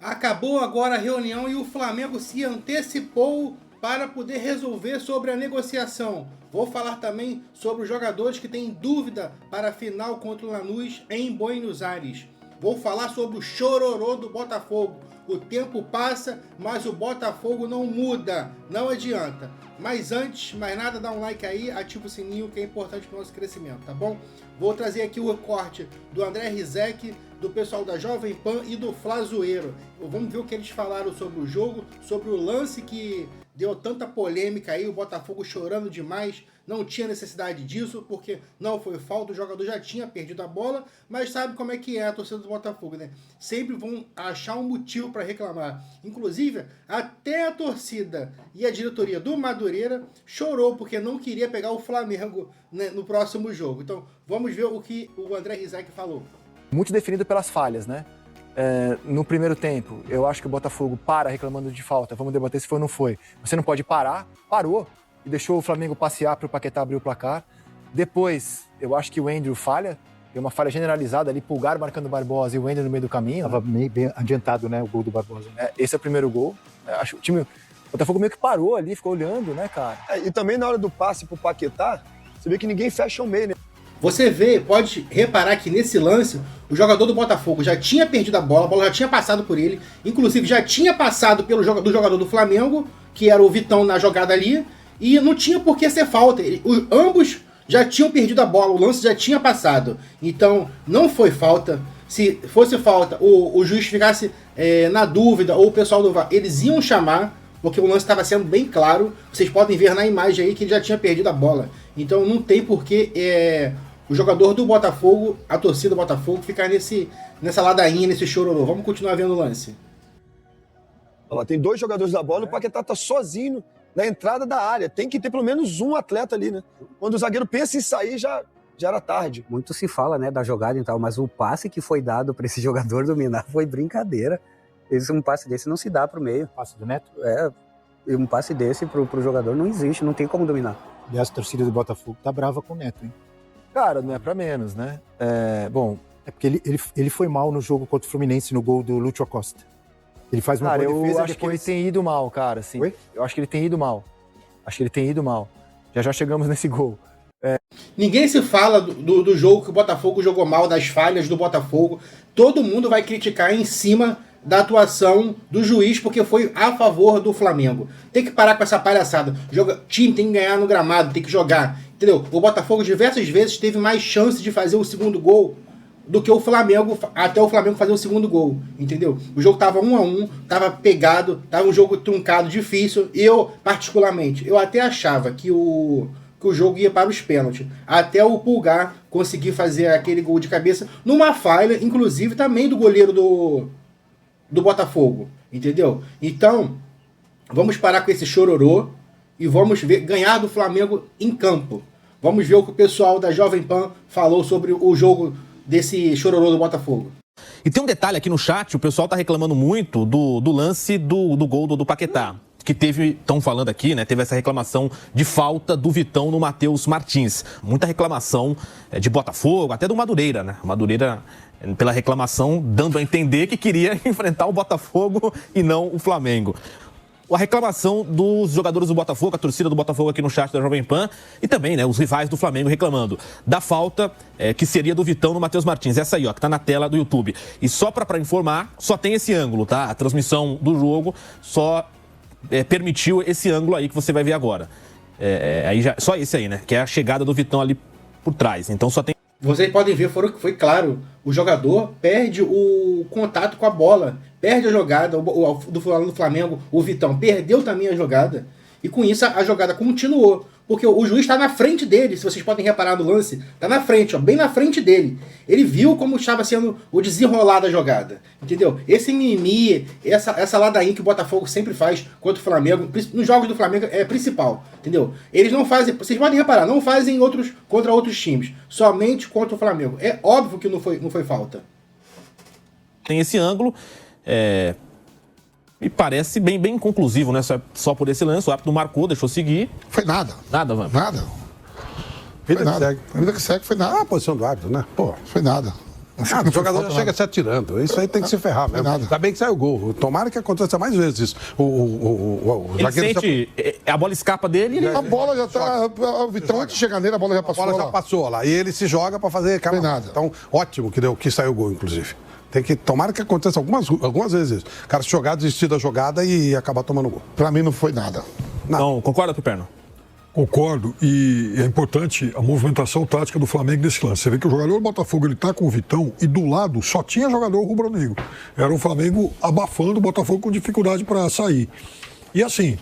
Acabou agora a reunião e o Flamengo se antecipou para poder resolver sobre a negociação. Vou falar também sobre os jogadores que têm dúvida para a final contra o Lanús em Buenos Aires. Vou falar sobre o chororô do Botafogo. O tempo passa, mas o Botafogo não muda, não adianta. Mas antes, mais nada, dá um like aí, ativa o sininho que é importante para o nosso crescimento, tá bom? Vou trazer aqui o corte do André Rizek, do pessoal da Jovem Pan e do Flazoeiro. Vamos ver o que eles falaram sobre o jogo, sobre o lance que deu tanta polêmica aí, o Botafogo chorando demais, não tinha necessidade disso, porque não foi falta, o jogador já tinha perdido a bola, mas sabe como é que é a torcida do Botafogo, né? Sempre vão achar um motivo para reclamar. Inclusive, até a torcida e a diretoria do Madureira chorou, porque não queria pegar o Flamengo, né, no próximo jogo. Então, vamos ver o que o André Rizek falou. Muito definido pelas falhas, né? No primeiro tempo, eu acho que o Botafogo para reclamando de falta. Vamos debater se foi ou não foi. Você não pode parar, parou e deixou o Flamengo passear para o Paquetá abrir o placar. Depois, eu acho que o Andrew falha, tem uma falha generalizada ali, Pulgar marcando o Barbosa e o Andrew no meio do caminho. Estava meio bem adiantado, né, o gol do Barbosa. Esse é o primeiro gol. Acho que o Botafogo meio que parou ali, ficou olhando, né, cara? E também na hora do passe pro Paquetá, você vê que ninguém fecha o meio, né? Você vê, pode reparar que nesse lance, o jogador do Botafogo já tinha perdido a bola já tinha passado por ele, inclusive já tinha passado pelo jogador do Flamengo, que era o Vitão na jogada ali, e não tinha por que ser falta. Ambos já tinham perdido a bola, o lance já tinha passado. Então, não foi falta. Se fosse falta, o juiz ficasse na dúvida, ou o pessoal do VAR, eles iam chamar, porque o lance estava sendo bem claro. Vocês podem ver na imagem aí que ele já tinha perdido a bola. Então, não tem por que o jogador do Botafogo, a torcida do Botafogo, ficar nessa ladainha, nesse chororô. Vamos continuar vendo o lance. Tem dois jogadores da bola, o Paquetá tá sozinho na entrada da área. Tem que ter pelo menos um atleta ali, né? Quando o zagueiro pensa em sair, já era tarde. Muito se fala, né, da jogada e tal, mas o passe que foi dado para esse jogador dominar foi brincadeira. Um passe desse não se dá pro meio. Passe do Neto? Um passe desse pro jogador não existe, não tem como dominar. Aliás, a torcida do Botafogo tá brava com o Neto, hein? Cara, não é pra menos, né? É porque ele foi mal no jogo contra o Fluminense, no gol do Lúcio Acosta. Ele faz uma boa defesa. Eu acho que ele tem ido mal, cara. Assim. Oi? Eu acho que ele tem ido mal. Já chegamos nesse gol. Ninguém se fala do jogo que o Botafogo jogou mal, das falhas do Botafogo. Todo mundo vai criticar em cima da atuação do juiz, porque foi a favor do Flamengo. Tem que parar com essa palhaçada. Time tem que ganhar no gramado, tem que jogar. Entendeu? O Botafogo diversas vezes teve mais chance de fazer o segundo gol do que o Flamengo, até o Flamengo fazer o segundo gol. Entendeu? O jogo tava 1-1, tava pegado, tava um jogo truncado, difícil. Eu, particularmente, eu até achava que o jogo ia para os pênaltis. Até o Pulgar conseguir fazer aquele gol de cabeça, numa falha, inclusive, também do goleiro do Botafogo. Entendeu? Então, vamos parar com esse chororô e vamos ver ganhar do Flamengo em campo. Vamos ver o que o pessoal da Jovem Pan falou sobre o jogo desse chororô do Botafogo. E tem um detalhe aqui no chat, o pessoal tá reclamando muito do lance do gol do Paquetá. Que estão falando aqui, né? Teve essa reclamação de falta do Vitão no Matheus Martins. Muita reclamação de Botafogo, até do Madureira, né? Madureira, pela reclamação, dando a entender que queria enfrentar o Botafogo e não o Flamengo. A reclamação dos jogadores do Botafogo, a torcida do Botafogo aqui no chat da Jovem Pan, e também, né, os rivais do Flamengo reclamando da falta que seria do Vitão no Matheus Martins. Essa aí, ó, que tá na tela do YouTube. E só para informar, só tem esse ângulo, tá? A transmissão do jogo só permitiu esse ângulo aí que você vai ver agora. Só esse aí, né? Que é a chegada do Vitão ali por trás. Então só tem... Vocês podem ver, foi claro, o jogador perde o contato com a bola, perde a jogada, do Flamengo, o Vitão perdeu também a jogada, e com isso a jogada continuou, porque o juiz está na frente dele, se vocês podem reparar no lance, está na frente, ó, bem na frente dele. Ele viu como estava sendo o desenrolar da jogada, entendeu? Esse mimimi, essa ladainha que o Botafogo sempre faz contra o Flamengo, nos jogos do Flamengo é principal, entendeu? Eles não fazem, vocês podem reparar, não fazem contra outros times, somente contra o Flamengo. É óbvio que não foi falta. Tem esse ângulo, e parece bem conclusivo, né? Só por esse lance, o árbitro marcou, deixou seguir. Foi nada. Nada, Vamp. Nada. Vida que segue. A vida que segue foi nada. A posição do árbitro, né? Pô, foi nada. O jogador já chega se atirando. Isso aí tem que se ferrar mesmo. Ainda bem que saiu o gol. Tomara que aconteça mais vezes isso. O ele sente, a bola escapa dele e ele... A bola já tá... O Vitão, antes de chegar nele, a bola já passou. A bola já passou lá. E ele se joga pra fazer... nada. Então, ótimo que saiu o gol, inclusive. Tomara que aconteça algumas vezes isso. O cara se jogar, desistir da jogada e acabar tomando gol. Pra mim não foi nada. Não, concorda, Piperno? Concordo, e é importante a movimentação tática do Flamengo nesse lance. Você vê que o jogador do Botafogo, ele tá com o Vitão e do lado só tinha jogador rubro-negro. Era o Flamengo abafando o Botafogo com dificuldade para sair. E assim,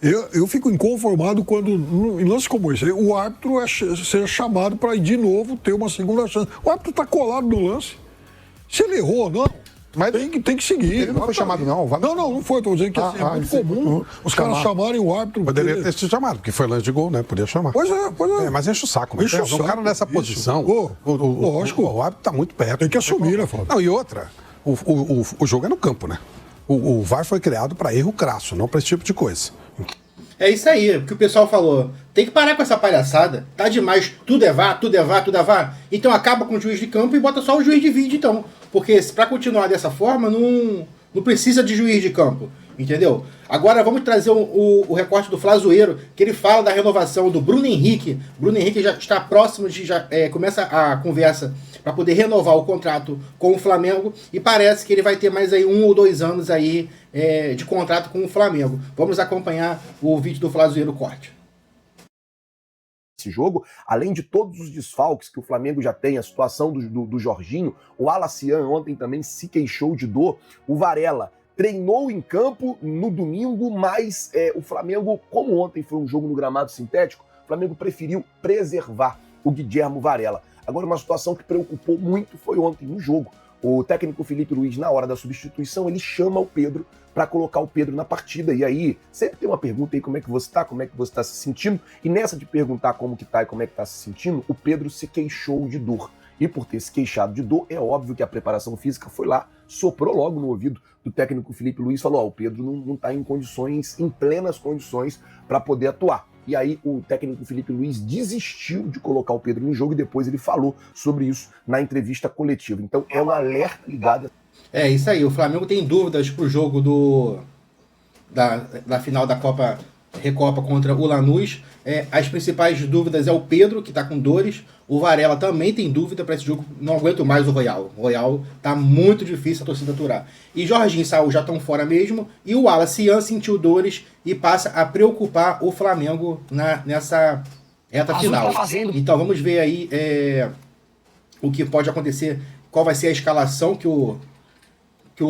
eu fico inconformado quando, em lance como esse, o árbitro seja chamado para ir de novo ter uma segunda chance. O árbitro tá colado no lance. Se ele errou ou não, mas tem que seguir. Ele não foi chamado, não? Não foi. Estou dizendo que assim, é muito comum os caras chamarem o árbitro. Poderia ter sido chamado, porque foi lance de gol, né? Podia chamar. Pois é. Mas enche o saco. Enche o saco. Um cara nessa posição, lógico. O árbitro tá muito perto. Tem que assumir, né, Fábio? Não, e outra, o jogo é no campo, né? O VAR foi criado para erro crasso, não para esse tipo de coisa. É isso aí, o que o pessoal falou. Tem que parar com essa palhaçada. Tá demais. Tudo é VAR, tudo é VAR, tudo é VAR. Então acaba com o juiz de campo e bota só o juiz de vídeo, então. Porque pra continuar dessa forma, não precisa de juiz de campo. Entendeu? Agora vamos trazer o recorte do Flazoeiro, que ele fala da renovação do Bruno Henrique. Bruno Henrique já está próximo de... começa a conversa para poder renovar o contrato com o Flamengo. E parece que ele vai ter mais aí 1 ou 2 anos aí de contrato com o Flamengo. Vamos acompanhar o vídeo do Flazoeiro corte. Esse jogo, além de todos os desfalques que o Flamengo já tem, a situação do Jorginho, o Alacian ontem também se queixou de dor, o Varela treinou em campo no domingo, mas o Flamengo, como ontem foi um jogo no gramado sintético, o Flamengo preferiu preservar o Guilherme Varela. Agora, uma situação que preocupou muito foi ontem no jogo. O técnico Felipe Luiz, na hora da substituição, ele chama o Pedro para colocar o Pedro na partida. E aí, sempre tem uma pergunta aí, como é que você está se sentindo? E nessa de perguntar como que tá e como é que tá se sentindo, o Pedro se queixou de dor. E por ter se queixado de dor, é óbvio que a preparação física foi lá, soprou logo no ouvido do técnico Felipe Luiz, falou, o Pedro não tá em plenas condições para poder atuar. E aí o técnico Felipe Luiz desistiu de colocar o Pedro no jogo e depois ele falou sobre isso na entrevista coletiva. Então é um alerta ligado. É isso aí, o Flamengo tem dúvidas pro jogo da final da Recopa contra o Lanús. As principais dúvidas é o Pedro, que tá com dores. O Varela também tem dúvida para esse jogo. Não aguento mais o Royal. O Royal tá muito difícil a torcida aturar. E Jorginho e Saul já estão fora mesmo. E o Alacian sentiu dores e passa a preocupar o Flamengo nessa reta final. Então vamos ver aí o que pode acontecer. Qual vai ser a escalação que o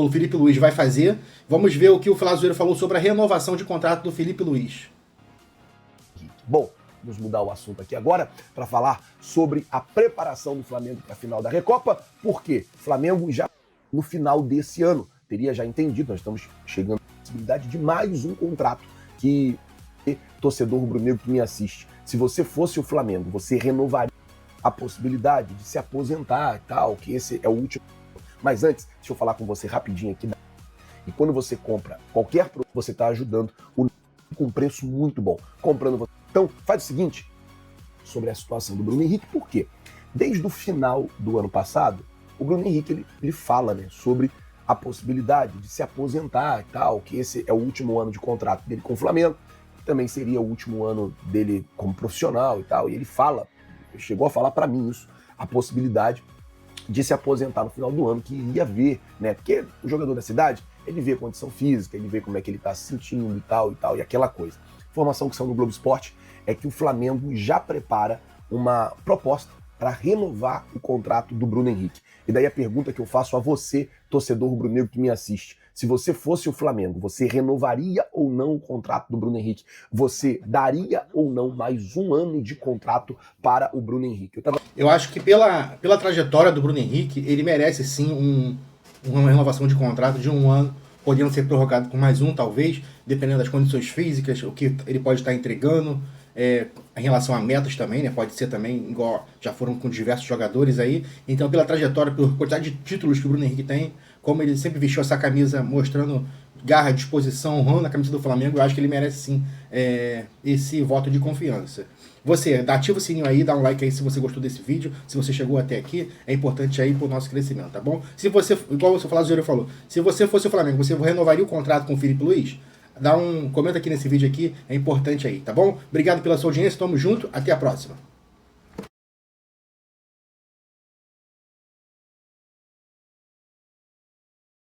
Felipe Luiz vai fazer. Vamos ver o que o Flazoeiro falou sobre a renovação de contrato do Felipe Luiz. Bom, vamos mudar o assunto aqui agora para falar sobre a preparação do Flamengo para a final da Recopa, porque o Flamengo já no final desse ano teria já entendido, nós estamos chegando à possibilidade de mais um contrato que torcedor rubro-negro que me assiste, se você fosse o Flamengo, você renovaria a possibilidade de se aposentar e tal, que esse é o último. Mas antes, deixa eu falar com você rapidinho aqui. E quando você compra qualquer produto, você está ajudando com um preço muito bom. Então, faz o seguinte, sobre a situação do Bruno Henrique, por quê? Desde o final do ano passado, o Bruno Henrique ele fala, né, sobre a possibilidade de se aposentar e tal, que esse é o último ano de contrato dele com o Flamengo, que também seria o último ano dele como profissional e tal. E ele chegou a falar para mim isso, a possibilidade de se aposentar no final do ano, que iria ver, né? Porque o jogador da cidade, ele vê a condição física, ele vê como é que ele tá se sentindo e tal, e aquela coisa. Informação que saiu no Globo Esporte é que o Flamengo já prepara uma proposta para renovar o contrato do Bruno Henrique. E daí a pergunta que eu faço a você, torcedor rubro-negro que me assiste, se você fosse o Flamengo, você renovaria ou não o contrato do Bruno Henrique? Você daria ou não mais um ano de contrato para o Bruno Henrique? Eu acho que pela trajetória do Bruno Henrique, ele merece sim uma renovação de contrato de 1 ano, podendo ser prorrogado por mais um, talvez, dependendo das condições físicas, o que ele pode estar entregando, em relação a metas também, né? Pode ser também, igual já foram com diversos jogadores aí. Então, pela trajetória, pela quantidade de títulos que o Bruno Henrique tem, como ele sempre vestiu essa camisa mostrando garra, disposição, honrando a camisa do Flamengo, eu acho que ele merece sim esse voto de confiança. Você, ativa o sininho aí, dá um like aí se você gostou desse vídeo, se você chegou até aqui, é importante aí pro nosso crescimento, tá bom? Se você, igual o seu Flávio falou, se você fosse o Flamengo, você renovaria o contrato com o Felipe Luiz? Comenta aqui nesse vídeo aqui, é importante aí, tá bom? Obrigado pela sua audiência, tamo junto, até a próxima.